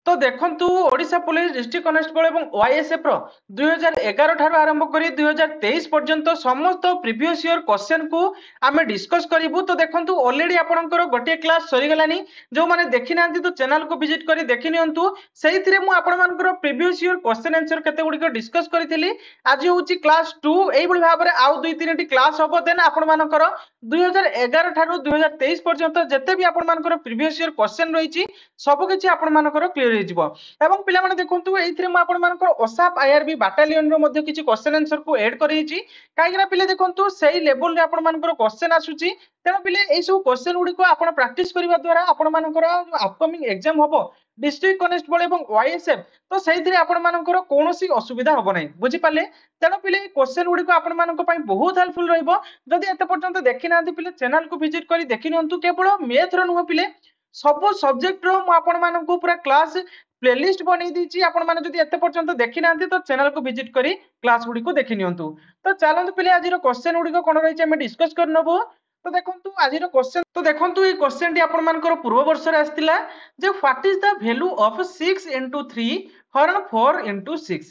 तो देखंतु Odisha police district constable एवं ओआईएसएफ रो 2011 ठारू आरंभ करी 2023 पर्यंत समस्त प्रीवियस ईयर क्वेश्चन को आमे डिस्कस करिवु। तो देखंतु ऑलरेडी आपनकर गोटे क्लास सरी गलानी, जो माने देखि नांती तो चैनल को विजिट करी देखि नियंतु। सेहिथिरे मु आपन मानकर प्रीवियस ईयर क्वेश्चन आंसर केते गुडी को डिस्कस करिथिली। आज होची क्लास 2 एई बळी भाबरे आउ 2-3 टी क्लास हबो। देन आपन मानकर 2011 ठारू 2023 पर्यंत जते भी आपन मानकर प्रीवियस ईयर क्वेश्चन रहिची सब किछि आपन मानकर क्लियर एवं पिला माने देखंतु एइथिरे म आपन मानकर ओसाप आईआरबी बाटालियन रो मध्ये किछि क्वेश्चन आंसर को ऐड करिछि। काहेकि ना पिले देखंतु सेही लेवल रे आपन मानकर क्वेश्चन आसुछि, तेना पिले एई सब क्वेश्चन गुडी को आपन प्रैक्टिस करिवा द्वारा आपन मानकर अपकमिंग एग्जाम हबो डिस्ट्रिक्ट कनेस्टेबल एवं ओआईएसएफ, तो सेहिथिरे आपन मानकर कोनोसी असुविधा हबो नै। बुझि पाले? तेना पिले क्वेश्चन गुडी को आपन मानक पई बहुत हेल्पफुल रहइबो। जदि एते पर्यंत देखि नांती पिले चैनल को विजिट करी देखि नियंतु। केवल मैथ रो नुह पिले सब सब्जेक्ट रो म आपन मानक पूरा क्लास प्लेलिस्ट बनै दीची। आपण माने जदि एते पर्यंत देखि नांती तो चैनल को विजिट करी क्लास गुडी को देखि नियंतु। तो चलंतु पिले आज रो क्वेश्चन गुडी को कोन रहिছে हम डिस्कस कर नबो। तो देखंतु आज रो क्वेश्चन, तो देखंतु ए क्वेश्चन टी आपण मानकर पूर्व वर्ष रे आस्तिला जे what is the value of 6 into 3 हरण 4 into 6।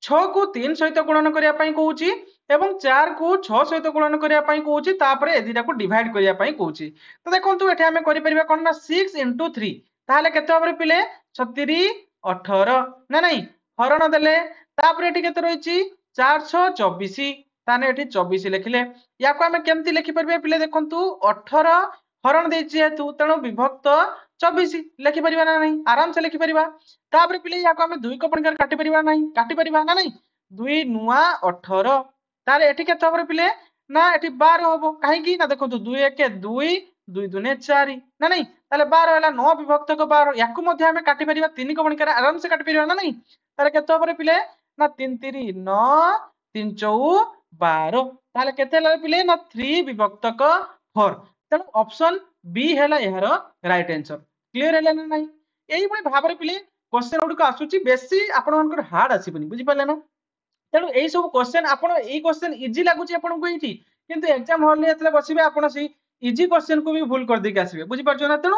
6 को 3 सहित गुणन करिया पई कहूची एवं 4 को 6 सहित गुणन करिया पई कहूची, तापरे ए दिटा को डिवाइड करिया पई कहूची। तो देखंतु एठे हमें करि परिबा कोन ना 6 into 3 ताले केते हमरे पिले 36 18 ना नहीं हरण देले, तापरे एठी केते रहिची 4 6 24, ताने एठी 24 लिखिले। या को हमें केमति लिखि परबे पिले देखंतु 18 हरण देछि हेतु तेणु विभक्त 24 लिखि परिबा ना नहीं, आराम से लिखि परिबा। तापरे पिले या को हमें 2 को पणकर काटि परिबा नहीं, काटि परिबा ना नहीं 2 नुआ 18, तारे एठी केते हमरे पिले ना एठी 12 होबो। काहे कि ना देखंतु 2 1 2 2 2 4 ना नहीं, ताले 12 हला 9 विभक्त को 12, याकु मध्ये हमें काटि परिबा 3 को पणकर आराम से काटि परिबा ना नहीं। ताले केते हमरे पिले ना 3 3 9 3 4 12, ताले केते हला पिले ना 3 विभक्त को 4। तेणु ऑप्शन बी हैला एहर राइट आंसर। क्लियर हैला ना नहीं? एई बळे भाबरे पिले क्वेश्चन गुडी को आसुची, बेसी आपण मानकर हार्ड आसीबनी। बुझि पाले ना? तेणु एई सब क्वेश्चन आपण एई क्वेश्चन इजी लागुची आपण को एठी, किंतु एग्जाम हॉल ने एतले बसिबे आपण सेही इजी क्वेश्चन को भी भूल कर देके आसीबे। बुझि पारछो ना? तेणु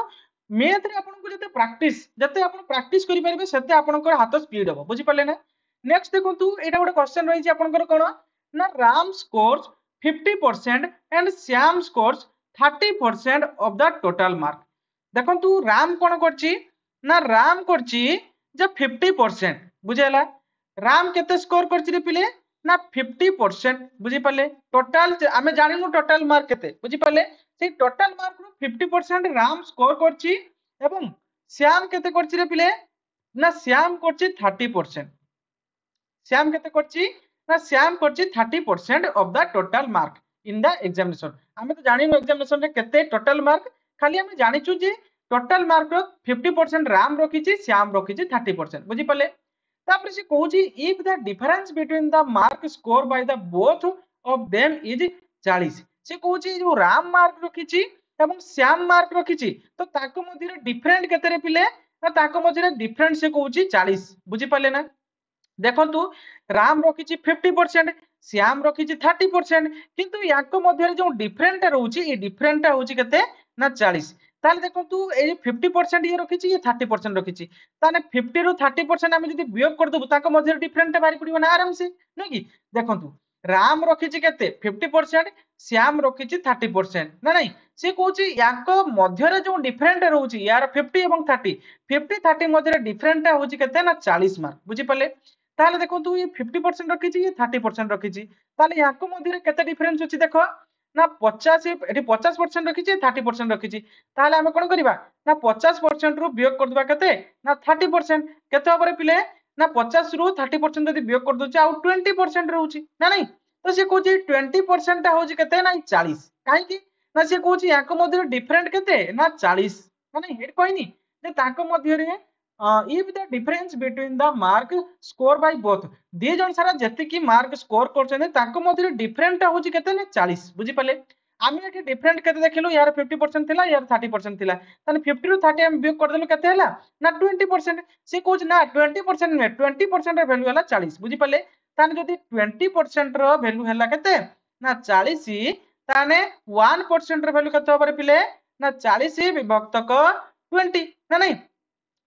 मैथ रे आपण को जते आपण प्रैक्टिस करि परबे सेते आपण को हाथ स्पीड हो। बुझि पाले ना? नेक्स्ट देखंतु एटा गोटे क्वेश्चन रहिची आपण कोन ना Ram scores 50% and Shyam scores 30% of the total mark. देखंतु राम कोन करची ना राम करची जे 50%। बुझेला? राम केते स्कोर करची रे पिले ना 50%। बुझि पाले? टोटल आमे जानिनु टोटल मार्क केते। बुझि पाले? से टोटल मार्क रो 50% राम स्कोर करची एवं श्याम केते करची रे पिले ना श्याम करची 30%। श्याम केते करची ना श्याम करची 30% of the total mark in the examination. आमे तो जानिनु एग्जामिनेशन रे केते टोटल मार्क, खाली आमे जानिचु जे टोटल मार्क रो 50% राम रखिची श्याम रखिची 30%। बुझि पाले? तापर से कहूची if the difference between the mark score by the both of them is 40। से कहूची जो राम मार्क रखिची एवं श्याम मार्क रखिची तो ताको मध्ये डिफरेंट केते रे पिले ना ताको मध्ये डिफरेंट से कहूची 40। बुझि पाले ना? देखंतु राम रखिची 50%, श्याम रखिची 30%, किंतु याको मध्ये जो डिफरेंट रहउची ए डिफरेंट होउची केते ना 40। ताले देखंतु ए 50% ये रखिची ये 30% रखिची, ताने 50 रो 30% हम जदी वियोग कर दबु ताको मध्ये डिफरेंट बारी पडिबो ना आराम से, नै कि? देखंतु राम रखिची केते 50%, श्याम रखिची 30% ना नहीं। से कहूची याको मध्ये रे जो डिफरेंट रहउची यार 50 एवं 30, 50 30 मध्ये डिफरेंट होउची केते ना 40 मार्क। बुझि पाले? ताले देखंतु ये 50% रखिची ये 30% रखिची, ताले याको मध्ये केते डिफरेंस अछि देखो ना 50 एठी 50% रखिची 30% रखिची, ताले हम कोन करिबा ना 50% रु वियोग कर दबा केते ना 30%। केते होबरे पिले ना 50 रु 30% जदी वियोग कर दोचे आ 20% रहउची ना नहीं। तो से कहूची 20% होउची केते ना 40। काहे कि ना से कहूची याको मध्ये डिफरेंट केते ना 40 ना नहीं। हेड कहनी जे ताको मध्ये रे if the difference between the mark score by both दे जन सारा जति की मार्क स्कोर करछने ताको मध्ये डिफरेंट होची केते ना 40। बुझि पाले? आमे एठी डिफरेंट केते देखिलु यार 50% थिला यार 30% थिला, तने 50 रु 30 हम वियोग कर देलु केते हला ना 20%। से कहूच ना 20% ने 20% रे वैल्यू हला 40। बुझि पाले? ताने जदी 20% रो वैल्यू हला केते ना 40, ताने 1% रे वैल्यू केते होबरे पिले ना 40 विभक्त को 20 ना नहीं।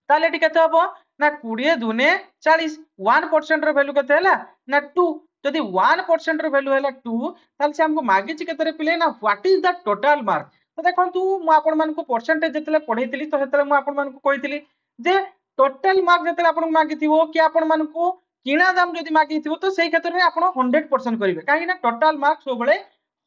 ताले एठी केते होबो ना 20 दूने 40 1% रो वैल्यू केते हला ना 2 जदि 1% रो वैल्यू हला 2 ताल से हमको मागी छि केते पिले ना what is the total mark तो देखंतु मु आपण मानको परसेंटेज जतले पढैतिली तो हेतले मु आपण मानको कहितिली जे टोटल मार्क जतले आपण मागिथिवो कि आपण मानको किणा दाम जदि मागिथिवो तो सेही क्षेत्र रे आपण 100% करिवे काहे ना टोटल मार्क सब बळे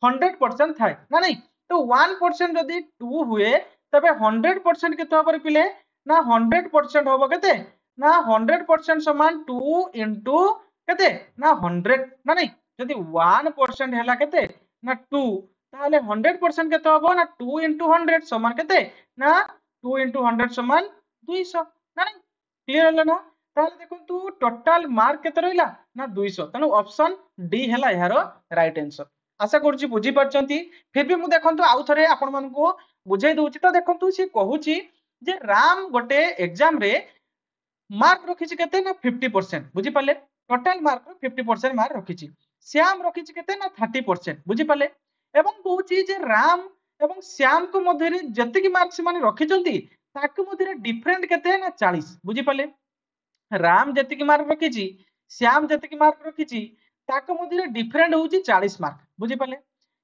100% थाए ना नहीं तो 1% जदि 2 हुए तबे 100% केते होबर पिले ना 100% होबो केते ना 100% समान 2 into केते ना 100 ना नहीं जदि 1% हैला केते ना 2 ताले 100% केते होबो ना 2 into 100 समान केते ना 2 into 100 समान 200 ना नहीं क्लियर होला ना ताले देखंतु टोटल मार्क केते रहिला ना 200 तनो ऑप्शन डी हैला यार राइट आंसर आशा करूची बुझी परचंती फिर भी मु देखंतु आउ थरे आपण मानको बुझाई दउची तो देखंतु से कहूची जे राम गोटे एग्जाम रे मार्क रखिछि केते ना 50% बुझी पाले टोटल मार्क रो 50% मार्क रखिछि श्याम रखिछि केते ना 30% बुझी पाले एवं कहूची जे राम एवं श्याम को मध्य रे जति की मार्क से माने रखिचंती ताके मध्य रे डिफरेंट केते ना 40 बुझी पाले राम जति की मार्क रखिछि श्याम जति की मार्क रखिछि ताके मध्य रे डिफरेंट होउची 40 मार्क बुझी पाले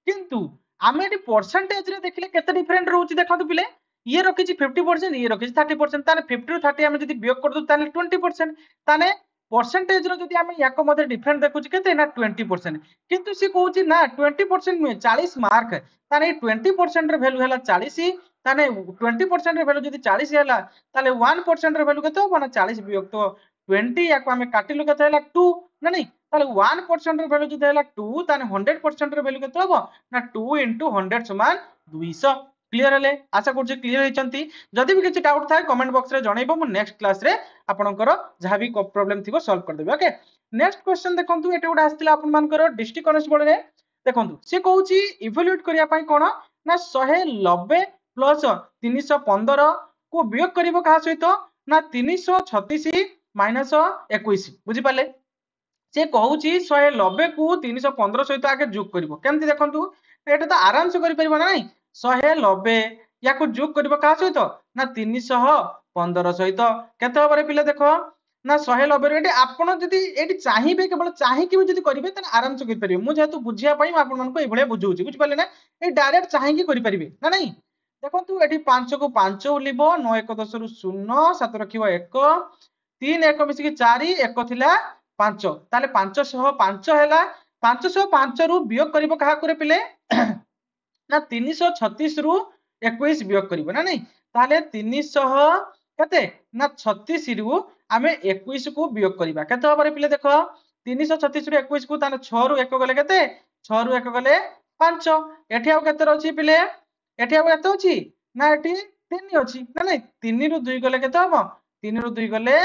किंतु आमे एटी परसेंटेज रे देखले केते डिफरेंट रहउची देखंतु पिले ये रखिछि 50% ये रखिछि 30% ताने 50 रु 30 आमे जदि वियोग कर दउ ताने 20% ताने परसेंटेज रो जदि आमे याको मध्ये डिफरेंट देखुछि केते ना 20% किंतु से कहउछि ना 20% नुहे 40 मार्क ताने 20% रे वैल्यू हैला 40 ताने 20% रे वैल्यू जदि 40 हैला ताले 1% रे वैल्यू केते हो ना 40 वियोग तो 20 याको आमे काटिलु केते हैला 2 ना नहीं ताले 1% रे वैल्यू जदि हैला 2 ताने 100% रे वैल्यू केते हो ना 2 into 100 समान 200 क्लियर हेले आशा करछु क्लियर हेचंती जदि भी किछि डाउट थाए कमेंट बॉक्स रे जणैबो मु नेक्स्ट क्लास रे आपनकर जहा भी प्रॉब्लम थिबो सॉल्व कर देबे ओके नेक्स्ट क्वेश्चन देखंतु एटे उडा आस्तिला आपनकर डिस्ट्रिक्ट कॉन्स्टेबल रे देखंतु से कहूची इवैल्यूएट करिया पई कोन ना 190 प्लस 315 को वियोग करिवो कहा सहित ना 336 माइनस 21 बुझी पाले से कहूची 190 को 315 सहित आगे जोग करिवो केमति देखंतु एटा तो आराम से करि परिबो ना नहीं 190 याको जोग करिवो का सहित ना 315 सहित केते होबरे पिले देखो ना 190 रे आपण जदी एटी चाहिबे केवल चाहि कि जदी करिवे त आराम से करि परिबे मु जेतु बुझिया पई आपण मानको ए भले बुझौची बुझ पाले ना ए डायरेक्ट चाहि कि करि परिबे ना नहीं देखंतु एटी 5 को 5 उलिबो 9 1 10 रु 0 7 रखिबो 1 3 1 मिसी 4 1 थिला 5 ताले 505 हैला 505 रु वियोग करिवो कहा करे पिले ना 336 रु 21 वियोग करिवो ना नहीं ताले 300 केते ना 36 रु आमे 21 को वियोग करिबा केते होबरे पिले देखो 336 रु 21 को ताने 6 रु 1 गले केते 6 रु 1 गले 5 एठी आ केते रहछि पिले एठी आ केते अछि ना एठी 3 अछि ना नहीं 3 रु 2 गले केते होबो 3 रु 2 गले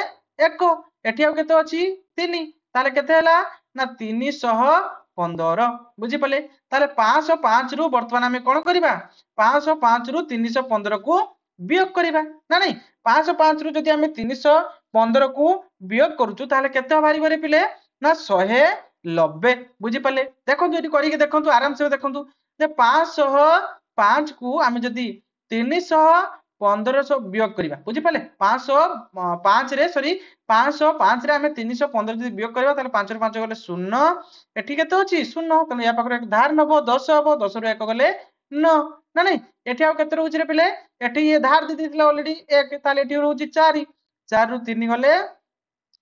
1 एठी आ केते अछि 3 ताले केते हला ना 315 बुझी पाले ताले 505 रु वर्तमान हमें कोन करिबा 505 रु 315 को वियोग करिबा ना नहीं 505 रु जदि हमें 315 को वियोग करूछु ताले केते बारी बारी पिले ना 190 बुझी पाले देखो जदि करिके देखंतु आराम से देखंतु जे 505 को हमें जदि 315 वियोग करिबा बुझी पाले 505 रे सॉरी 505 रे हमें 315 जदि वियोग करबा ताले 5 रे 5 गले 0 एठी केते अछि 0 तने या पाखरे धार नबो 10 हबो 10 रे 1 गले 9 ना नहीं एठी आ केते रहउछि रे पिले एठी ये धार दि दिथिला ऑलरेडी 1 ताले एठी रहउछि 4 4 रु 3 गले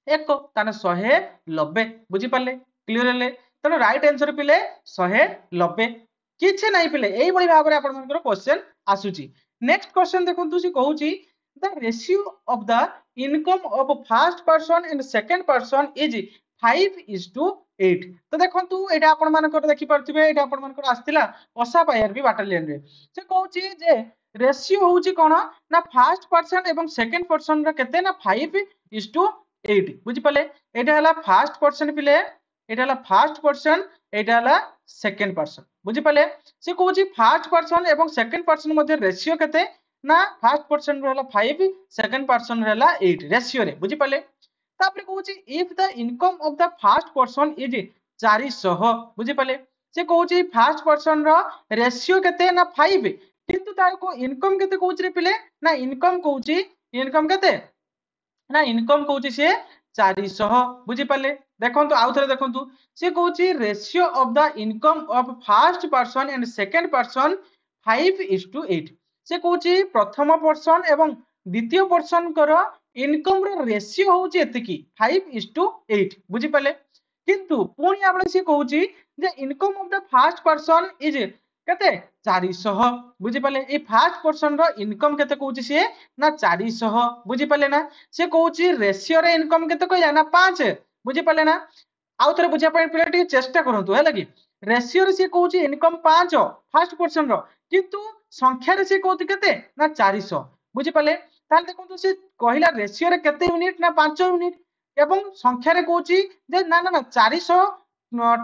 1 ताने 190 बुझी पाले क्लियर हेले तने राइट आंसर पिले 190 किछि नाही पिले एई बळी भाबरे आपण मनकर क्वेश्चन आसुची नेक्स्ट क्वेश्चन देखंतु सी कहउची the ratio of the income of first person and second person is 5:8 तो देखंतु एटा आपण मानकर देखि परथिबे एटा आपण मानकर आस्तिला ओसा पायर भी बाटालियन रे से कहउची जे रेशियो होउची कोन ना फर्स्ट पर्सन एवं सेकंड पर्सन रा केते ना 5:8 बुझी पाले एटा हला फर्स्ट पर्सन पिले एटा हला फर्स्ट पर्सन एटा हला सेकंड पर्सन बुझी पाले से कहउची फर्स्ट पर्सन एवं सेकंड पर्सन मध्ये रेशियो केते ना फर्स्ट पर्सन रहला 5 सेकंड पर्सन रहला 8 रेशियो रे बुझी पाले तापरे कहउची if the income of the first person is 400 बुझी पाले से कहउची फर्स्ट पर्सन रो रेशियो केते ना 5 किंतु तार को इनकम केते कहउची रे पिले ना इनकम कहउची इनकम केते ना इनकम कहूची सी 400 बुझी पाले देखंतु आउ थरे देखंतु सी कहूची ratio of the income of first person and second person 5:8 से कहूची प्रथम पर्सन एवं द्वितीय पर्सन कर इनकम रो रेशियो होची एतिकी 5:8 बुझी पाले किंतु पुणी आपण सी कहूची जे income of the first person is केते 400 बुझी पाले ए फर्स्ट पर्सन रो इनकम केते कहूची सी ना 400 बुझी पाले ना से कहूची रेशियो रे इनकम केते कहया ना 5 बुझी पाले ना आउ थरे बुझिया पय पिला टी चेष्टा करंतु हैला कि रेशियो रे से कहूची इनकम 5 फर्स्ट पर्सन रो किंतु संख्या रे से कहूती केते ना 400 बुझी पाले ताल देखंतु से कहिला रेशियो रे केते यूनिट ना 5 यूनिट एवं संख्या रे कहूची जे ना ना ना 400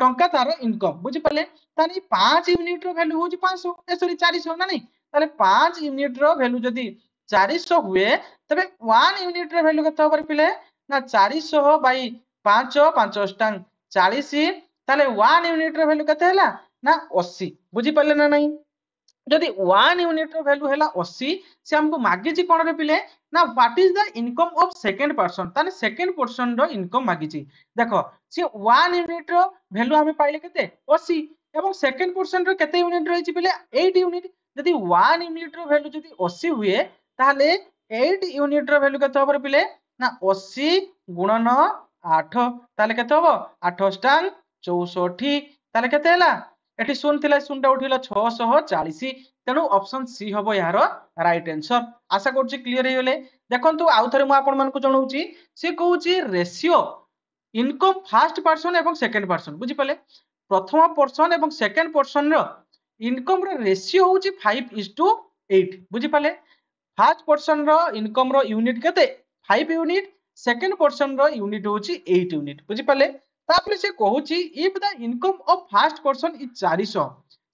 टंका तार इनकम बुझी पाले तानी 5 यूनिट रो वैल्यू होची 500 ए सॉरी 400 ना नहीं ताले 5 यूनिट रो वैल्यू जदी 400 हुए तबे 1 यूनिट रो वैल्यू केते होबर पिले ना 400 बाई 5 5 अष्टांग 40 ताले 1 यूनिट रो वैल्यू केते हैला ना 80 बुझी पाले ना नहीं जदि 1 यूनिट रो वैल्यू हैला 80 से हमको मागी ची कोन रे पिले ना what is the income of second person ताने सेकंड पर्सन रो इनकम मागी ची देखो से 1 यूनिट रो वैल्यू हमें पाइले केते 80 एवं सेकंड पर्सन रो केते यूनिट रही ची पिले 8 यूनिट जदि 1 यूनिट रो वैल्यू जदि 80 हुए ताले 8 यूनिट रो वैल्यू केते होबर पिले ना 80 गुणन 8 ताले केते होबो 8 अष्टांग 64 ताले केते हैला एठी शून्य थिला शून्यटा उठिला 640 तेणु ऑप्शन सी हबो यार राइट आंसर आशा करछि क्लियर हे गेले देखंतु आउ थरे मु आपन मानको जणौछि से कहूछि रेशियो इनकम फर्स्ट पर्सन एवं सेकंड पर्सन बुझी पाले प्रथम पर्सन एवं सेकंड पर्सन रो इनकम रो रेशियो होछि 5:8 बुझी पाले फर्स्ट पर्सन रो इनकम रो यूनिट केते 5 यूनिट सेकंड पर्सन रो यूनिट होछि 8 यूनिट बुझी पाले तापर से कहूची if the income of first person is 400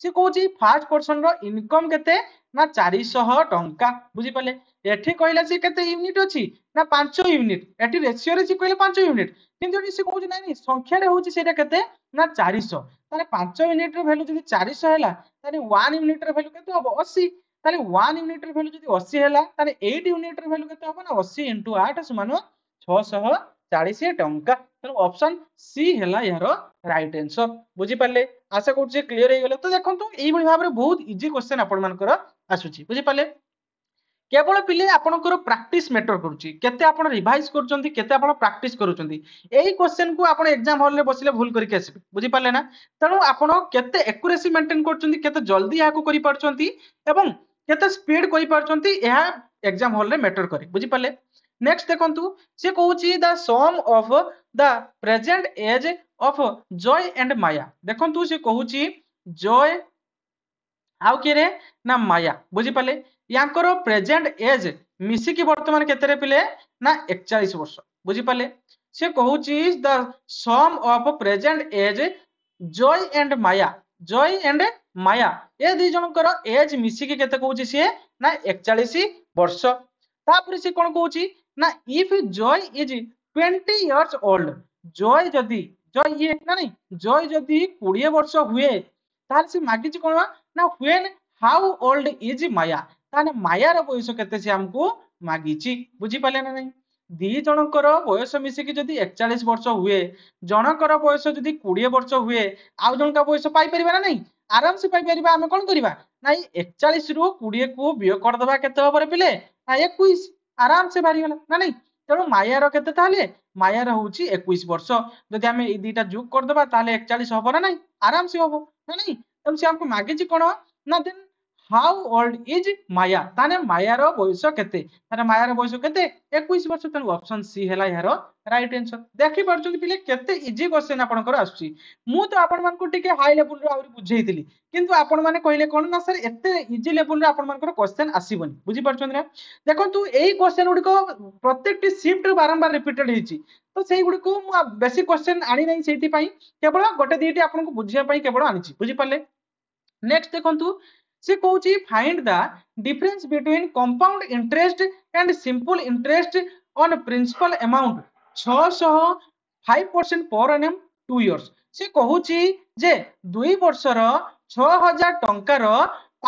से कहूची फर्स्ट पर्सन रो इनकम केते ना 400 टंका बुझी पाले एठी कहला से केते यूनिट अछि ना 5 यूनिट एठी रेशियो रे से कहले 5 यूनिट किंतु एठी से कहूची नाही संख्या रे होची सेटा केते ना 400 ताले 5 यूनिट रो वैल्यू जदी 400 हैला ताले 1 यूनिट रो वैल्यू केते होबो 80 ताले 1 यूनिट रो वैल्यू जदी 80 हैला ताले 8 यूनिट रो वैल्यू केते होबो ना 80 * 8 समान 640 टंका तेणु ऑप्शन सी हैला यार राइट आंसर बुझी पाले आशा करछि क्लियर हे गेले तो देखंतु एई भली भाबरे बहुत इजी क्वेश्चन आपन मानकर आसुची बुझी पाले केवल पिले आपनकर प्रैक्टिस मैटर करूची केते आपन रिवाइज करचंती केते आपन प्रैक्टिस करूचंती एई क्वेश्चन को आपन एग्जाम हॉल रे बसिले भूल करिके आसीबे बुझी पाले ना तेणु आपन केते एक्यूरेसी मेंटेन करचंती केते जल्दी या को करि पारचंती एवं केते स्पीड करि पारचंती एहा एग्जाम हॉल रे मैटर करे बुझी पाले नेक्स्ट देखंतु से कहूची the sum of the present age of Joy and Maya देखंतु से कहूची जॉय आउ के रे ना माया बुझी पाले यांकर प्रेजेंट एज मिसी की वर्तमान केते पिले ना 41 वर्ष बुझी पाले से कहूची the sum of present age Joy and Maya ए दी जनकर एज मिसी की केते कहूची से ना 41 वर्ष तापर से कोन कहूची ना if Joy is 20 years old Joy ये ना नहीं जॉय जदी 20 वर्ष हुए तार से मागिची कोन ना व्हेन हाउ ओल्ड इज माया ताने माया रो बयस केते से हमको मागिची बुझी पाले ना नहीं दी जनकर बयस मिसी की जदी 41 वर्ष हुए जनकर बयस जदी 20 वर्ष हुए आउ जनका बयस पाई परिबा ना नहीं आराम से पाई परिबा हम कोन करिबा नाही 41 रु 20 को बियो कर दबा केते होबरे पिले ना 21 आराम से बारी गला ना नहीं तेणु माया रो केते ताले माया रो होची 21 वर्ष जदी हम ए दीटा जोग कर दबा ताले 41 होबो ना नहीं आराम से होबो ना नहीं तेणु से हमको मागिची कोन ना देन हाउ ओल्ड इज माया ताने माया रो बयस केते ताने माया रो बयस केते 21 वर्ष तेणु ऑप्शन सी हैला यार राइट आंसर देखि परछन पिले केते इजी क्वेश्चन आपनकर आछी मु तो आपन मान को टिके हाई लेवल रो आउरी बुझेइतिली किंतु आपन माने कहले कोन ना सर एते इजी लेवल रो आपन मानकर क्वेश्चन आसीबनी बुझी परछन ना देखंतु एई क्वेश्चन गुडी को प्रत्येकटी शिफ्ट बारंबार रिपीटेड हिची तो सेई गुडी को मु बेसिक क्वेश्चन आनी नै सेति पई केवल गोटे दीटी आपन को बुझिया पई केवल आनिची बुझी परले नेक्स्ट देखंतु से कहूची find the difference between compound interest and simple interest on principal amount 600 5% per annum 2 years से कहूची जे 2 वर्ष रो 6000 टंका रो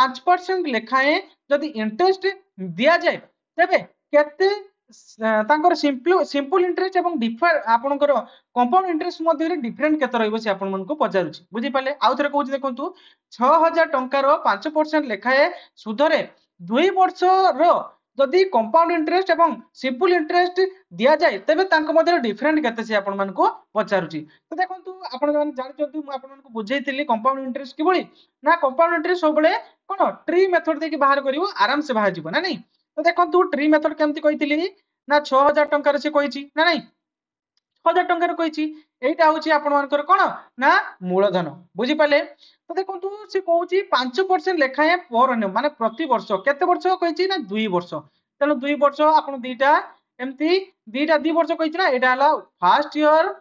5% लेखाए जदि इंटरेस्ट दिया जाए तबे केते तांकर सिंपल इंटरेस्ट एवं डिफर आपनकर कंपाउंड इंटरेस्ट मध्य रे डिफरेंट केते रहइबो से आपन मन को पचारुछि बुझि पाले आउ थरे कहूछि देखंतु 6000 टंकार 5% लेखाए सुधरे 2 वर्ष रो जदि कंपाउंड इंटरेस्ट एवं सिंपल इंटरेस्ट दिया जाय तबे तांको मध्य डिफरेंट केते से आपन मन को पचारुछि तो देखंतु आपन जानि जानिचंतु म आपन मन को बुझेइतिली कंपाउंड इंटरेस्ट किबोली ना कंपाउंड इंटरेस्ट सबले कोन ट्री मेथड दे के बाहर करिवो आराम से बाहर जिवो ना नहीं तो देखंतु ट्री मेथड केमति कहितिली ना 6000 टंकार से कहिछि ना नहीं 6000 टंकार कहिछि एटा होछि आपन मानकर कोन ना मूलधन बुझि पाले तो देखंतु से कहूछि 5% लेखाए पर अन्य माने प्रति वर्ष केते वर्ष कहिछि ना 2 वर्ष तनो 2 वर्ष आपन दीटा एमती दीटा 2 वर्ष कहिछि ना एटा हला फर्स्ट ईयर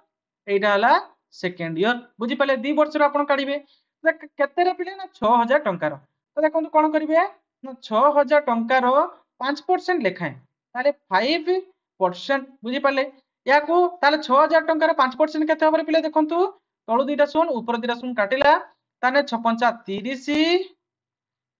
एटा हला सेकंड ईयर बुझि पाले 2 वर्ष रो आपन काढिबे केते रे पिले ना 6000 टंकार तो देखंतु कोन करिवे ना 6000 टंकार 5% लेखाए ताले 5% बुझि पाले या को ताले 6000 टंकार 5% केते हमरे पिले देखंतु तळु दिटा सुन ऊपर दिटा सुन काटिला ताने 6 30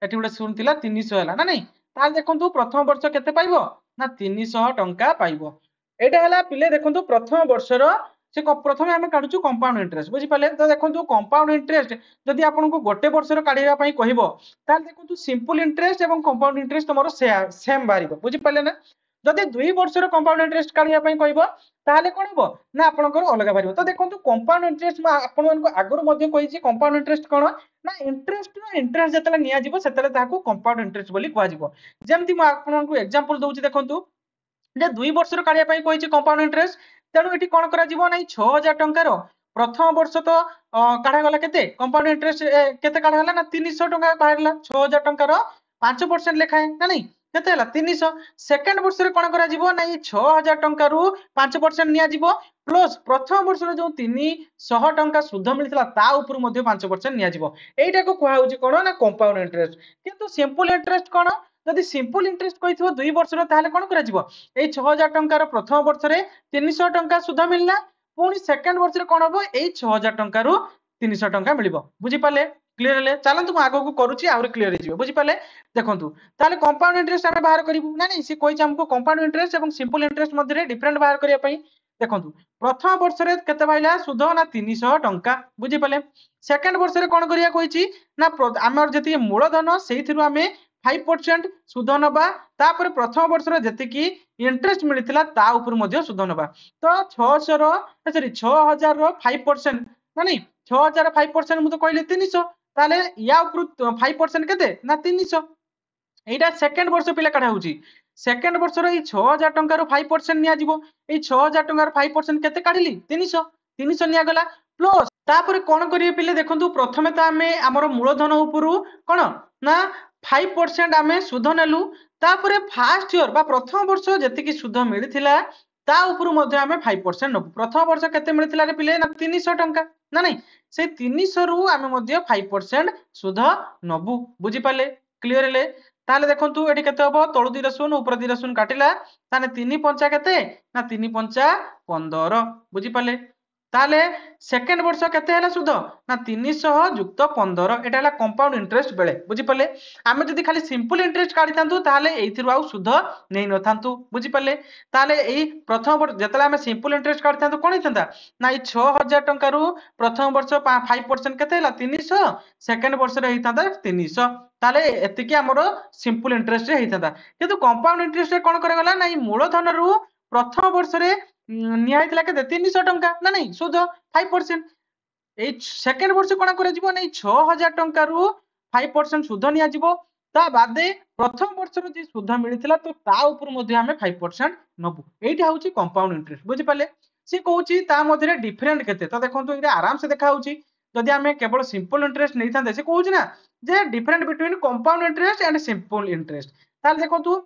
एठी गुडे सुन थिला 300 हला ना नहीं ताले देखंतु प्रथम वर्ष केते पाइबो ना 300 टंका पाइबो एटा हला पिले देखंतु प्रथम वर्ष रो से प्रथमे हम काढुछु कंपाउंड इंटरेस्ट बुझि पाले तो देखंतु कंपाउंड इंटरेस्ट जदि आपन को गोटे वर्ष रो काढिबा पई कहिबो ताले देखंतु सिंपल इंटरेस्ट एवं कंपाउंड इंटरेस्ट तमरो सेम बारिबो बुझि पाले ना जदि 2 वर्ष रो कंपाउंड इंटरेस्ट काढिबा पई कहिबो ताले कोन हबो ना आपनकर अलग बारिबो तो देखंतु कंपाउंड इंटरेस्ट आपन मन को आगुर मध्ये कहिछि कंपाउंड इंटरेस्ट कोन ना इंटरेस्ट जतले निया जिवो सेतले ताको कंपाउंड इंटरेस्ट बोली कहवा जिवो जेमति म आपन मन को एग्जांपल दउछि देखंतु जे 2 वर्ष रो काढिबा पई कहिछि कंपाउंड इंटरेस्ट तेणु एटी कौन करा जीवो नहीं 6000 टंकार प्रथम वर्ष तो काढ़ा गला केते कंपाउंड इंटरेस्ट केते काढ़ा गला ना 300 टंका काढ़ा गला 6000 टंकार 5% लेखाए ना नहीं केते हला 300 सेकंड वर्ष रे कोन करा जीवो नहीं 6000 टंकार 5% निया जीवो प्लस प्रथम वर्ष रे जो 300 टंका सुध मिलथिला ता ऊपर मध्ये 5% निया जीवो एटा को कहै होची कोन ना कंपाउंड इंटरेस्ट किंतु सिंपल इंटरेस्ट कोन जदि सिंपल इंटरेस्ट कहिथिबो 2 वर्ष रो ताले कोन करा जीवो ए 6000 टंकार प्रथम वर्ष रे 300 टंका सुध मिलला पुनी सेकंड वर्ष रे कोन हबो ए 6000 टंका रु 300 टंका मिलिबो बुझि पाले क्लियर ले चलंतु म आगो को करूची आउर क्लियर हिजिबो बुझि पाले देखंतु ताले कंपाउंड इंटरेस्ट हम बाहर करिवु ना नहीं से कहिछ हमको कंपाउंड इंटरेस्ट एवं सिंपल इंटरेस्ट मध्ये रे डिफरेंट बाहर करिया पई देखंतु प्रथम वर्ष रे केते पाइला सुध ना 300 टंका बुझि पाले सेकंड वर्ष रे कोन करिया कहिछि ना हमर जति मूलधन सेहिथिरु हमें 5% सुध नबा तापर प्रथम वर्ष रो जति की इंटरेस्ट मिलिथिला ता ऊपर मध्ये सुध नबा तो 600 रो सॉरी 6000 रो 5% ना नहीं 6000 5% मु तो कहले 300 ताले या ऊपर 5% केते ना 300 एटा सेकंड वर्ष पिला काढा होची सेकंड वर्ष रो ई 6000 टंका रो 5% निया जिवो ए 6000 टंका रो 5% केते काढिली 300 निया गला प्लस तापर कोन करिए पिले देखंतु प्रथमे त हमें हमर मूलधन उपरु कोन ना 5% आमे सुध नेलु तापर फर्स्ट ईयर बा प्रथम वर्ष जति की सुध मिलिथिला ता ऊपर मध्ये आमे 5% नबु प्रथम वर्ष केते मिलिथिला रे पिले ना 300 टंका ना नहीं से 300 रु आमे मध्ये 5% सुध नबु बुझि पाले क्लियर ले ताले देखंतु एठी केते हबो तळु दिरा सुन ऊपर दिरा सुन काटिला ताने 3 पंचा केते ना 3 पंचा 15 बुझि पाले ताले सेकंड वर्ष केते हला सुध ना 300 युक्त 15 एटा हला कंपाउंड इंटरेस्ट बेले बुझि पाले आमे जदी खाली सिंपल इंटरेस्ट काढी थांतु ताले एथिरु आउ सुध नै न थांतु बुझि पाले ताले एई प्रथम वर्ष जतला आमे सिंपल इंटरेस्ट काढी थांतु कोन हितंता ना ई 6000 टंका रु प्रथम वर्ष 5% केते हला 300 सेकंड वर्ष रे हितंता 300 ताले एतिकी हमरो सिंपल इंटरेस्ट रे हितंता किंतु कंपाउंड इंटरेस्ट रे कोन करे गला ना ई मूलधन रु प्रथम वर्ष रे नियाइतला के 300 टंका ना नहीं सुध 5% ए सेकंड वर्ष कोन करे जीवो नै 6000 टंका रु 5% सुध निया जीवो ता बादे प्रथम वर्ष रो जे सुध मिलिथिला तो ता ऊपर मध्ये हमें 5% नबु एटा होची कंपाउंड इंटरेस्ट बुझि पाले से कहूची ता मध्ये डिफरेंट केते तो देखंतु इरे आराम से देखा होची जदि हमें केवल सिंपल इंटरेस्ट नै थांते से कहूची ना जे different between compound interest and simple interest ताले देखंतु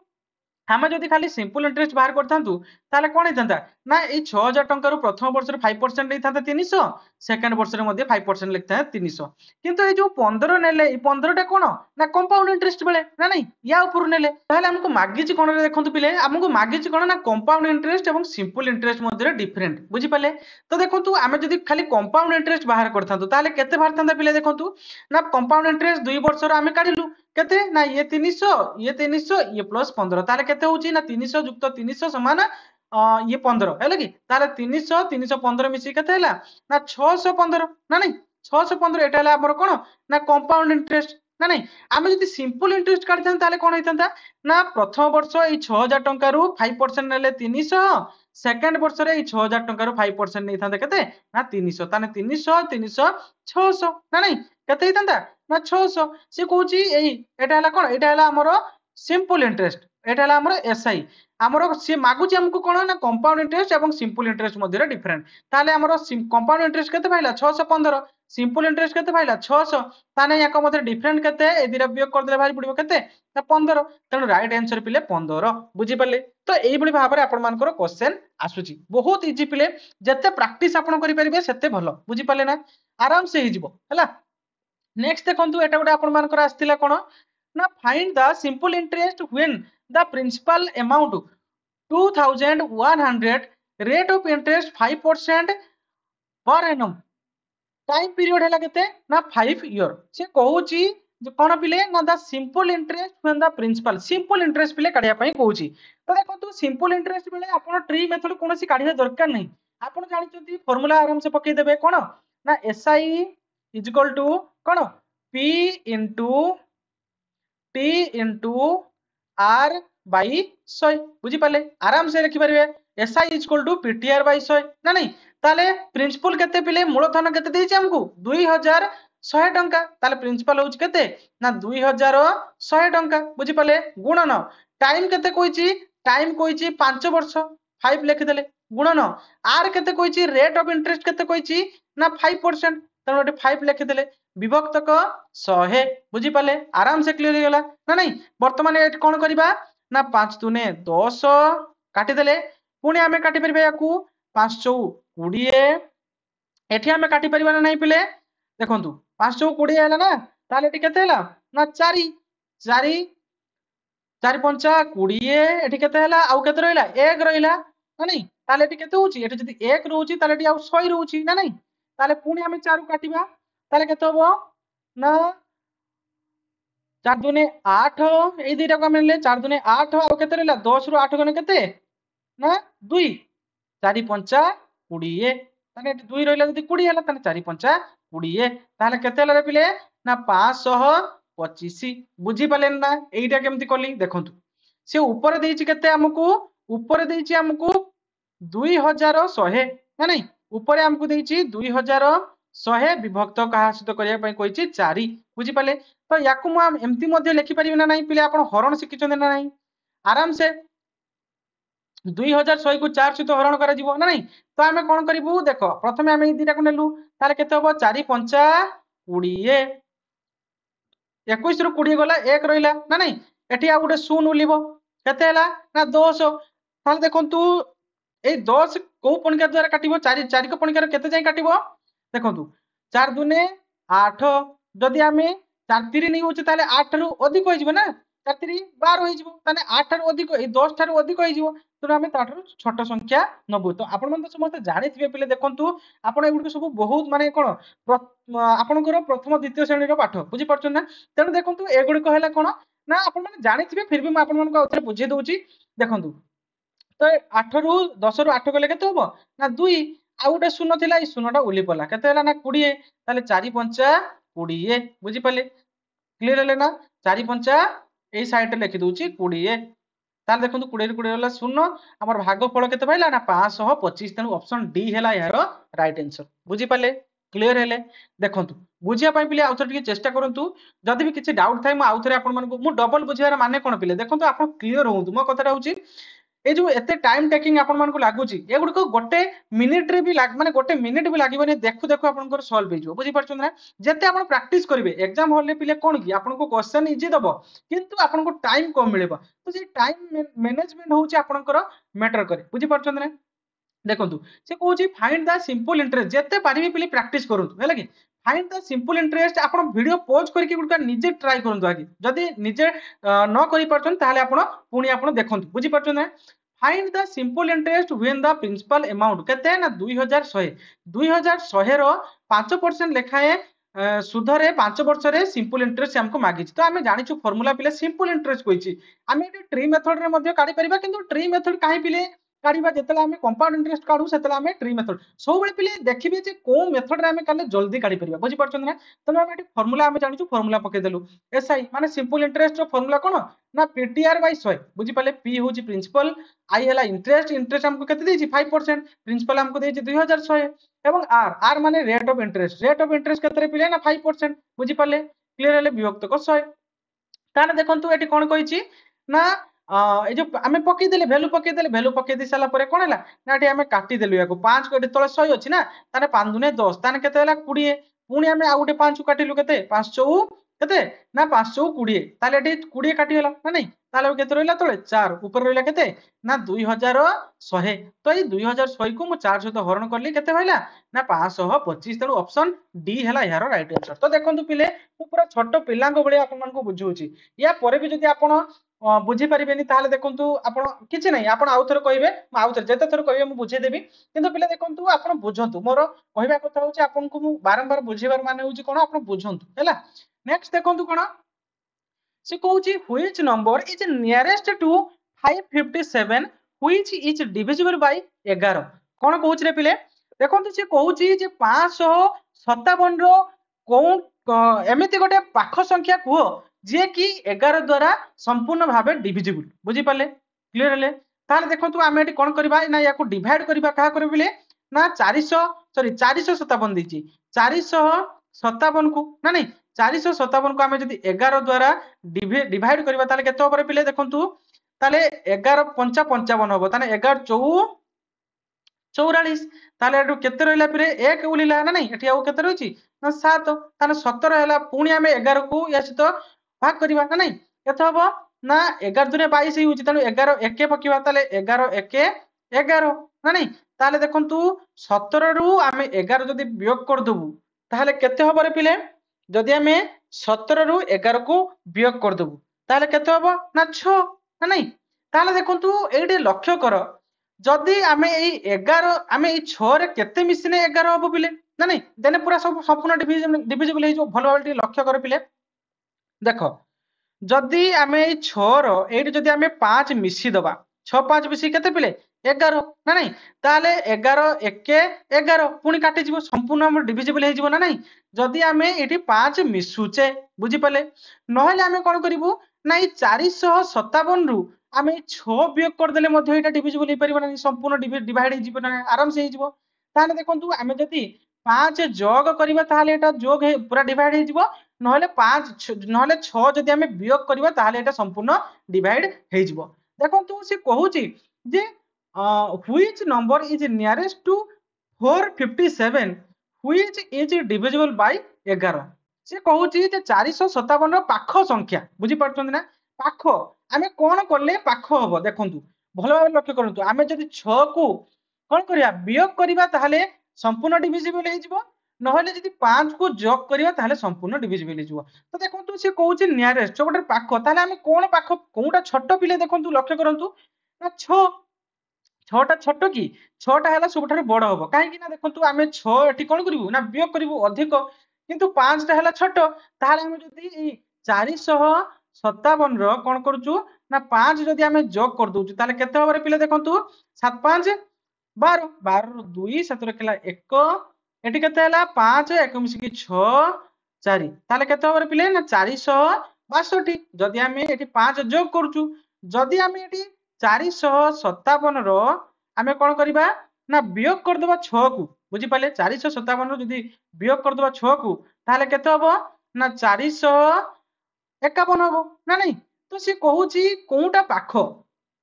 हमें जदि खाली सिंपल इंटरेस्ट बाहर करथांतु ताले कोन हितंता ना ए 6000 टंका रु प्रथम वर्ष रे 5% नै थांता 300 सेकंड वर्ष रे मध्ये 5% लिखता है 300 किंतु ए जो 15 नेले ई 15 टा कोन ना कंपाउंड इंटरेस्ट बेले ना नहीं या ऊपर नेले ताले हमको मागिछि कोन रे देखंतु पिले हमको मागिछि कोन ना कंपाउंड इंटरेस्ट एवं सिंपल इंटरेस्ट मध्ये डिफरेंट बुझि पाले तो देखंतु हमें जदि खाली कंपाउंड इंटरेस्ट बाहर करथांतु ताले केते बाहर थांता पिले देखंतु ना कंपाउंड इंटरेस्ट 2 वर्ष रो हमें काढिलु केते ना ये 300 ये प्लस 15 ताले केते होची ना 300 युक्त 300 समान ये 15 हैला कि ताले 300 315 मिसी केते हैला ना 615 ना नहीं 615 एटा हैला हमर कोन ना कंपाउंड इंटरेस्ट ना नहीं आमे जदि सिंपल इंटरेस्ट काढथन ताले कोन होइतंता ना प्रथम वर्ष ए 6000 टंका रु 5% नेले 300 सेकंड वर्ष रे 6000 टंका रु 5% नै थांते केते ना 300 ताने 300 300 600 ना नहीं केते हितंता ना 600 से कहूची एई एटा हला कोन एटा हला हमरो सिंपल इंटरेस्ट एटा हला हमरो एसआई हमरो से मागुची हमको कोन ना कंपाउंड इंटरेस्ट एवं सिंपल इंटरेस्ट मध्ये डिफरेंट ताले हमरो कंपाउंड इंटरेस्ट केते पाइला 615 सिंपल इंटरेस्ट केते पाइला 600 ताने याको मध्ये डिफरेंट केते ए दिरा वियोग कर देले भाई पडिबो केते ना 15 तेनु राइट आंसर पिले 15 बुझी पाले तो एई बडी भाबरे आपण मानकर क्वेश्चन आसुची बहुत इजी पिले जत्ते प्रैक्टिस आपण करि परिबे सेते भलो बुझी पाले ना आराम से हिजबो हला नेक्स्ट देखंतु एटा गोटे आपण मानकर आस्तिला कोन ना find the simple interest when the principal amount 2100 rate of interest 5% per annum time period हैला केते ना 5 ईयर से कहूची जे कोन पिले ना the simple interest when the principal simple interest पिले काढिया पई कहूची तो देखंतु सिंपल इंटरेस्ट बेले आपण ट्री मेथड कोनोसी काढिया दरकार नहीं आपण जानिचंती फार्मूला आराम से पकई देबे कोन ना एसआई इज इक्वल टू कोन P into T into R by 100 बुझी पाले आराम से लिखि परिबे SI is equal to PTR by 100 ना नहीं ताले प्रिंसिपल केते पिले मूलधन केते देछि हमकु 2100 टंका ताले प्रिंसिपल होउछ केते ना 2100 टंका बुझी पाले गुणन टाइम केते कोइछि टाइम कोइछि 5 वर्ष 5 लिखि देले गुणन आर केते कोइछि रेट ऑफ इंटरेस्ट केते कोइछि ना 5% तनो 5 लिखि देले विभक्तक 100 बुझी पाले आराम से क्लियर हो गला ना नहीं वर्तमान ए कोन करबा ना 5 दुने 10 काटि देले पुणी आमे काटि परिबा याकू 5 चौ 20 एठी आमे काटि परिबा ना नहीं पिले देखंतु 5 चौ 20 हैला ना ताले एठी केते हैला ना 4 4 4 5 20 एठी केते हैला आउ केते रहला 1 रहला ना नहीं ताले एठी केते होची एठी जदी 1 रहउची ताले एठी आउ 100 रहउची ना नहीं ताले पुणी आमे 4 काटिबा ताले केते होबो ना 4 दुने 8 ए दुईटा को मिलले 4 दुने 8 और केते रहला 10 रु 8 गने केते ना 2 4 5 20 ताने 2 रहला जदी 20 हैला ताने 4 5 20 ताले केते हैला रे पिले ना 525 बुझी पाले ना एइटा केमती करली देखंतु से ऊपर देइछि केते हमकु ऊपर देइछि हमकु 2100 ना नहीं ऊपर हमकु देइछि 2100 विभक्त कहा सहित करिया पई कहिछि 4 बुझी पाले तो याकु मु एमती मध्ये लिखि परिबे ना नहीं पिले आपण हरण शिखिचंदे ना नहीं आराम से 2100 को 4 सहित हरण करा जिवो ना नहीं तो आमे कोन करिवु देखो प्रथमे आमे ई दिटा को नेलु ताले केते होबो 4 5 20 21 रु 20 गला 1 रहिला ना नहीं एठी आ गुटे शून्य उलिबो केते हैला ना 10 ताले देखंतु ए 10 को पणिका द्वारा काटिबो 4 4 को पणिका केते जाई काटिबो देखंतु 4 दुने 8 जदि आमे 4 3 नहीं होचे ताले 8 रु अधिक होई जिवो ना 4 3 12 होई जिवो ताने 8 रु अधिक ए 10 थारु अधिक होई जिवो तो आमे ताठरु छोट संख्या नबु तो आपण मन तो समस्त जानि थिबे पिले देखंतु आपण एगुड सब बहुत माने कोन आपणकर प्रथम द्वितीय श्रेणी रो पाठ बुझी परछन ना तेनु देखंतु एगुड को हैला कोन ना आपण माने जानि थिबे फिर भी म आपण मन को उतरे बुझे दोउची देखंतु तो 8 रु 10 रु 8 गले केते होबो ना 2 आ गुटे शून्य थिला ई शून्यटा उली पला केते हैला ना 20 ताले 4 5 20 बुझी पाले क्लियर हैले ना 4 5 एई साइड लिखि दोउची 20 ताले देखंतु 20 रु 20 होला शून्य हमर भागफल केते पाइला ना 525 तेनु ऑप्शन डी हैला यार राइट आंसर बुझी पाले क्लियर हैले देखंतु बुझिया पई पिले आउथर टिके चेष्टा करंतु जदि भी किछि डाउट थाय म आउथरे आपण मानको मु डबल बुझियार माने कोन पिले देखंतु आपण क्लियर होंतु मो कथाटा होची ए जो एते टाइम टेकिंग आपण मानको लागुची एगुड को गोटे मिनिट रे भी लाग माने गोटे मिनिट भी लागिबनी देखु देखु आपनकर सॉल्व हे जिवो बुझी परछन ना जते आपण प्रैक्टिस करिवे एग्जाम हॉल रे पिले कोन की आपनको क्वेश्चन इजी दबो किंतु आपनको टाइम कम मिलेबो तो जे टाइम मैनेजमेंट होउची आपनकर मैटर करे बुझी परछन ना देखंतु से कहूची फाइंड द सिंपल इंटरेस्ट जते पारिबे पिले प्रैक्टिस करंतु हैला कि फाइंड द सिंपल इंटरेस्ट आपण वीडियो पॉज करके गुडका निजे ट्राई करंतु आगे जदि निजे न करि परछन ताले आपण पुनी आपण देखंतु बुझी परछन ना find the simple interest when the principal amount केते ना 2100 2100 रो 5% लेखाए सुधरे 5 वर्ष रे सिंपल इंटरेस्ट हमको मागी तो आम जानी फॉर्मूला पिले सिंपल इंटरेस्ट कही आम ट्री मेथड रे काढ़ी परिबा किंतु ट्री मेथड काहे पिले काढ़ा जिते आम कंपाउंड इंटरेस्ट काढ़ू से आम ट्री मेथड सब पिले देखिए जे को मेथड रे आम काले जल्दी काढ़ी परिबा बुझी पारछन ना तो आम फॉर्मूला आम जानिछु फॉर्मूला पके देलु एसआई माने सिंपल इंटरेस्ट रो फॉर्मूला कोन ना पीटीआर बाय 100 बुझी पाले पी होची प्रिंसिपल आई हला इंटरेस्ट इंटरेस्ट हमको केते देछि 5% प्रिंसिपल हमको देछि 2100 एवं आर आर माने रेट ऑफ इंटरेस्ट केते पिले ना 5% बुझी पाले क्लियर हेले विभक्त को 100 ताने देखंतु एटी कोन कहिछि ना ए जो आमे पके देले वैल्यू पके दे साला परे कोन हला ना एटी आमे काटी देलु याको 5 को एटी तळे 100 अछि ना ताने 5 दुने 10 ताने केते हला 20 पुनी आमे आ गुटे 5 काटिलु केते 5 चौ केते ना 5 चौ 20 ताले एटी 20 काटी हला ना नहीं ताले केते रहला तळे 4 ऊपर रहला केते ना 2100 तो ए 2100 को मु 4 सहित हरण करली केते होइला ना 525 तेणु ऑप्शन डी हला यार राइट आंसर तो देखंतु पिले मु पूरा छोट पिलांग बळे आपन मन को बुझौची या परे भी जदी आपन बुझी परिबेनी ताले देखंतु आपन किछि नै आपन आउथर कहिबे म आउथर जेते थर कहिबे मु बुझे देबी किंतु पिले देखंतु आपन बुझंतु मोर कहिबा କଥା होची आपन को मु बारंबार बुझेबार माने होची कोन आपन बुझंतु हैला नेक्स्ट देखंतु कोन से कहूची which number is nearest to 557 which is divisible by 11 कोन कहूची रे पिले देखंतु से कहूची जे 557 रो कोन एमिति गोटे पाख संख्या कुहो जे कि 11 द्वारा संपूर्ण भाबे डिविजिबल बुझी पाले क्लियर हेले ताले देखंतु आमे एटी कोन करबा ना याको डिवाइड करबा का करबिले ना 457 दीची 457 को ना नहीं 457 को आमे जदी 11 द्वारा डिवाइड करबा ताले केतो पर पिले देखंतु ताले 11 5 55 होबो ताने 11 44 ताले एटू केते रहला फिरे 1 उलिला ना नहीं एठी आउ केते रहची ना 7 ताने 17 हैला पुणी आमे 11 को या सहित भाग करबा ना नहीं केते होबो ना 11 दुने 22 होची ताने 11 1 पकिबा ताले 11 1 11 ना नहीं ताले देखंतु 17 रु आमे 11 जदी वियोग कर दबु ताले केते होबो रे पिले जदी आमे 17 रु 11 को वियोग कर दबु ताले केते होबो ना 6 ना नहीं ताले देखंतु एडी लक्ष्य कर जदी आमे एई 11 आमे एई 6 रे केते मिसिने 11 होबो पिले ना नहीं देने पूरा सब संपूर्ण डिविजिबल हे जो भलो भाबे लक्ष्य कर पिले देखो जदी आमे एई 6 रो एडी जदी आमे 5 मिसी दबा 6 5 मिसी केते पिले 11 ना नहीं ताले 11 1 11 पुनी काटी जीवो संपूर्ण हम डिविजिबल हे जीवो ना नहीं जदी आमे एठी 5 मिसुचे बुझी पाले नहले आमे कोन करिवो ना एई 457 रु आमे 6 वियोग कर देले मध्ये एटा डिविजिबल हे परिबो ना संपूर्ण डिवाइड हे जीवो ना आराम से हे जीवो ताले देखंतु आमे जदी 5 जोग करिबा ताले एटा जोग हे पूरा डिवाइड हे जीवो नहले 5 नहले 6 जदी आमे वियोग करिबा ताले एटा संपूर्ण डिवाइड हे जीवो देखंतु से कहूची जे which number is nearest to 457 which is divisible by 11 से कहूची जे 457 रो पाख संख्या बुझी पारछन ना पाख आमे कोन करले पाख होबो देखंतु भलो भाबे लक्ष्य करंतु आमे जदी 6 को कोन करिया वियोग करिबा ताले संपूर्ण डिविजिबल हे जिवो नहले जदी 5 को जोग करिया ताले संपूर्ण डिविजिबल हे जिवो तो देखंतु से कहूची नियरेस्ट जोटे पाख ताले आमे कोन पाख कोउटा छोटो पिले देखंतु लक्ष्य करंतु ना 6 छटा छोट कि छटा हैला सबठार बड़ हबो काहे कि ना देखंतु आमे 6 एठी कोन करिवु ना वियोग करिवु अधिक किंतु 5 टा हैला छोट ताहाले आमे जदी 457 रो कोन करचु ना 5 जदी आमे जोग कर दोचु ताले केते हबरे पिले देखंतु 7 5 12 12 रो 2 7 रो केला 1 एठी केते हैला 5 1 मिसी कि 6 4 ताले केते हबरे पिले ना 462 जदी आमे एठी 5 जोग करचु जदी आमे एठी 457 रो आमे कोन करिबा ना वियोग कर देबा 6 को बुझी पाले 457 रो जदी वियोग कर देबा 6 को ताले केते हबो ना 451 हबो ना नहीं तो से कहूची कोउटा पाखो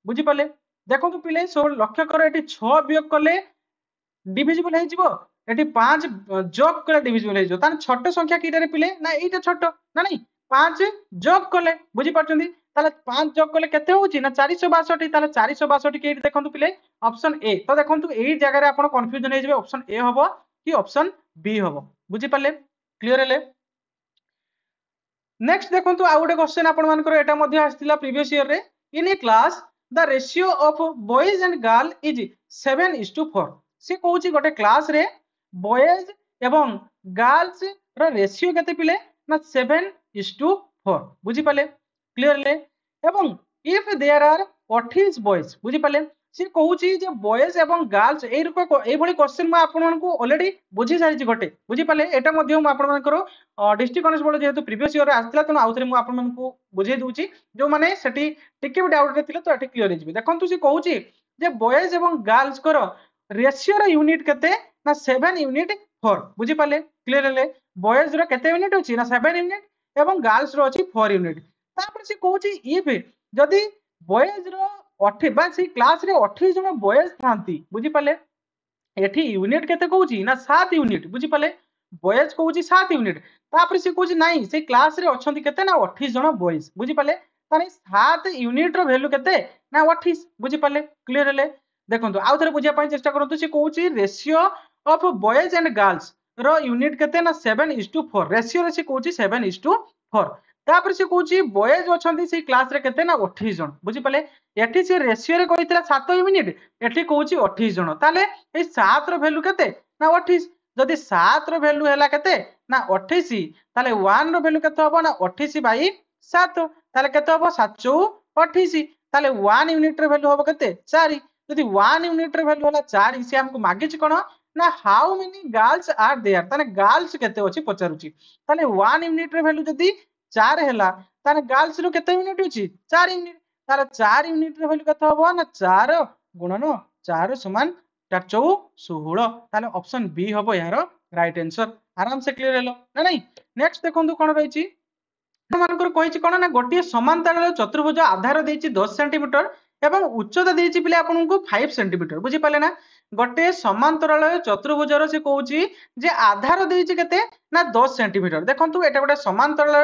बुझी पाले देखंतु पिले सो लक्ष्य कर एटी 6 वियोग करले डिविजिबल हे जिवो एटी 5 जोग करले डिविजिबल हे जिवो तान छोट संख्या कीटा रे पिले ना एटा छोट ना नहीं 5 जोग करले बुझी पाछंदी ताले 5 जोग करले केते होची ना 462 ताले 462 के देखंतु पिले ऑप्शन ए तो देखंतु एई जगह रे आपण कंफ्यूजन हे जेबे ऑप्शन ए हबो कि ऑप्शन बी हबो बुझी पाले क्लियर हेले नेक्स्ट देखंतु आ गुटे क्वेश्चन आपण मानकर एटा मध्ये आस्तिला प्रीवियस ईयर रे in a class the ratio of boys and girl is 7:4 से कहूची गोटे क्लास रे बॉयज एवं गर्ल्स ର ରେସିଓ କେତେ ପିଲେ ନା 7:4 बुझी पाले क्लियरली एवं इफ देयर आर 28 बॉयज बुझी पाले सी कहूची जे बॉयज एवं गर्ल्स ए रूप ए भली क्वेश्चन म आपन मानकू ऑलरेडी बुझी सारिची गटे बुझी पाले एटा मध्ये म आपन मानकर डिस्ट्रिक्ट कॉन्स्टेबल जेहेतु प्रीवियस ईयर आस्तिला तनो आउथरे म आपन मानकू बुझे दूची जो माने सेठी टिके भी डाउट रे थिले तो एठी क्लियर हिजबे देखंतु सी कहूची जे बॉयज एवं गर्ल्स करो रेशियो रो यूनिट केते ना 7 यूनिट 4 बुझी पाले क्लियरली बॉयज रो केते यूनिट अछि ना 7 यूनिट एवं गर्ल्स रो अछि 4 यूनिट तापर से कहूची इफ जदी बॉयज रो 8 बा से क्लास रे 28 जन बॉयज थांती बुझी पाले एठी यूनिट केते कहूची ना 7 यूनिट बुझी पाले बॉयज कहूची 7 यूनिट तापर से कहूची नाही से क्लास रे अछंती केते ना 28 जन बॉयज बुझी पाले ताने 7 यूनिट रो वैल्यू केते ना 28 बुझी पाले क्लियर हेले देखंतु आउ थरे बुझिया पई चेष्टा करंतु से कहूची ratio of boys and girls रो यूनिट केते ना 7:4 रेशियो रे से कहूची 7:4 तापर से कहूची बॉयज अछंती से क्लास रे केते ना 28 जन बुझी पाले एठी से रेशियो रे कहितला 7 यूनिट एठी कहूची 28 जन ताले ए 7 रो वैल्यू केते ना 28 जदी 7 रो वैल्यू हैला केते ना 28 ताले 1 रो वैल्यू केते हबो ना 28/7 ताले केते हबो 7/28 ताले 1 यूनिट रो वैल्यू हबो केते 4 जदी 1 यूनिट रो वैल्यू होला 4 इसे हमको मागिच कोन ना how many girls are there ताले गर्ल्स केते अछि पचारुची ताले 1 यूनिट रो वैल्यू जदी 4 हैला ताले गर्ल्स रो केते यूनिट अछि 4 यूनिट ताले 4 यूनिट रो वैल्यू केते हबो ना 4 गुणन 4 समान 4 चौ 16 ताले ऑप्शन बी हबो यार राइट आंसर आराम से क्लियर हेलो ना नहीं नेक्स्ट देखंतु कोन रहिची मानकर कहिची कोन ना गोटे समांतराल चतुर्भुज आधार देइची 10 सेंटीमीटर एवं उच्चता देइची पिले आपनकू 5 सेंटीमीटर बुझी पाले ना गोटे समांतराल चतुर्भुज रो से कहूची जे आधार देइची केते ना 10 सेंटीमीटर देखंतु एटा गोटे समांतराल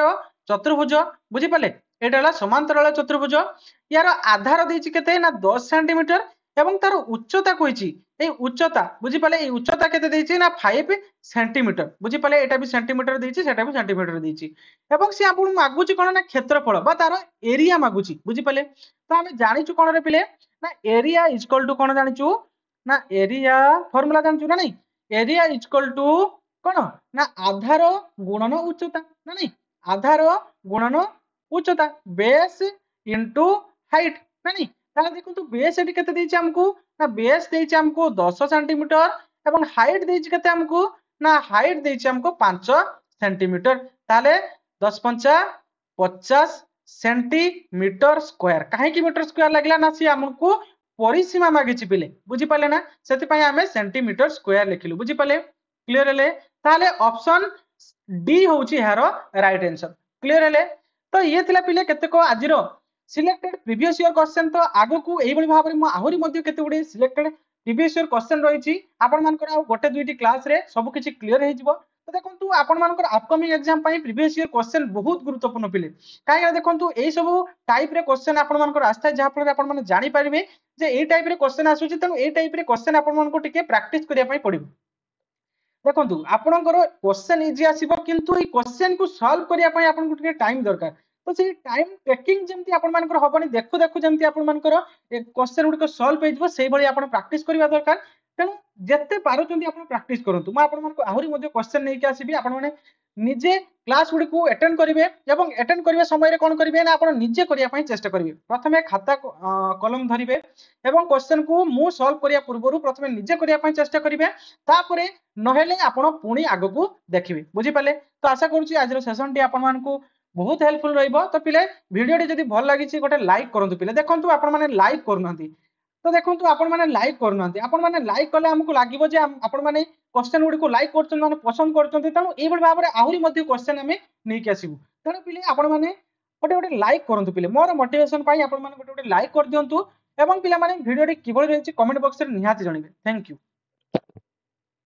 चतुर्भुज बुझी पाले एटा हला समांतराल चतुर्भुज यार आधार देइची केते ना 10 सेंटीमीटर एवं तार उच्चता कहिची ए उच्चता बुझी पाले ए उच्चता केते देइची ना 5 सेंटीमीटर बुझी पाले एटा भी सेंटीमीटर देइची सेटा भी सेंटीमीटर देइची एवं से आपन मागुची कोन ना क्षेत्रफल बा तार एरिया मागुची बुझी पाले तो हमें जानिचु कोन रे पिले ना एरिया इज इक्वल टू कोन जानिचु ना एरिया फार्मूला जानिचु ना नहीं एरिया इज इक्वल टू कोन ना आधार गुणन उच्चता ना नहीं आधार गुणन उच्चता बेस इनटू हाइट ना नहीं ताले देखंतु बेस एटी केते देइछि हमकू ना बेस देइछि हमकू 10 सेंटीमीटर एवं हाइट देइछि केते हमकू ना हाइट देइछि हमकू 5 सेंटीमीटर ताले 10 पंचा 50 सेंटीमीटर स्क्वायर काहे की मीटर स्क्वायर लागला ना सी हमकू परिसीमा मागिछि पिले बुझी पाले ना सेति पय हमें सेंटीमीटर स्क्वायर लिखिलु बुझी पाले क्लियर हेले ताले ऑप्शन डी होउछि हारो राइट आंसर क्लियर हेले तो ये थिला पिले केते को आजिरो सिलेक्टेड प्रीवियस ईयर क्वेश्चन तो आगो को एई बळी भाबरे म आहुरी मध्ये केते गुडे सिलेक्टेड प्रीवियस ईयर क्वेश्चन रहिछि आपण मानकर आ गोटे दुईटी क्लास रे सब किछि क्लियर हे जिवो तो देखंतु आपण मानकर अपकमिंग एग्जाम पई प्रीवियस ईयर क्वेश्चन बहुत गुरुत्वपूर्ण पिले काहे देखंतु एई सब टाइप रे क्वेश्चन आपण मानकर आस्था जहा फल आपण माने जानि परिबे जे एई टाइप रे क्वेश्चन आसुछि तनो एई टाइप रे क्वेश्चन आपण मानको टिके प्रैक्टिस करिया पई पडिबो देखंतु आपणकर क्वेश्चन इजी आसीबो किंतु एई क्वेश्चन को सॉल्व करिया पई आपनको टिके टाइम दरकार तो से टाइम टेकिंग जेमती आपण मानकर होबनी देखु देखु जेमती आपण मानकर क्वेश्चन गुडी को सॉल्व हे जिवो सेही भली आपण प्रैक्टिस करिवा दरकार तेणु जेते पारुचंती आपण प्रैक्टिस करंतु म आपण मानको आहुरी मध्ये क्वेश्चन नै के आसीबी आपण माने निजे क्लास गुडी को अटेंड करिवे एवं अटेंड करिवा समय रे कोन करिवे ना आपण निजे करिया पई चेष्टा करिवे प्रथमे खाता कलम धरिवे एवं क्वेश्चन को मु सॉल्व करिया पूर्वरु प्रथमे निजे करिया पई चेष्टा करिवे तापरे नहेले आपण पुणी आगो को देखिबे बुझी पाले तो आशा करूची आज रो सेशन टी आपण मानको बहुत हेल्पफुल रहिबो तो पिले वीडियो टी जदी भल लागिछि गोटे लाइक करंतु पिले देखंतु आपण माने लाइक करनांती तो देखंतु आपण माने लाइक करनांती आपण माने लाइक कले हमकु लागिबो जे आपण माने क्वेश्चन गुडी को लाइक करछन माने पसंद करछन तणु एई बड भाबरे आहुरी मध्ये क्वेश्चन हमें नै के आसीबु तणु पिले आपण माने गोटे गोटे लाइक करंतु पिले मोर मोटिवेशन पई आपण माने गोटे गोटे लाइक कर दियंतु एवं पिला माने वीडियो टी किबळ रहिछि कमेंट बॉक्स रे निहाती जणिबे थैंक यू।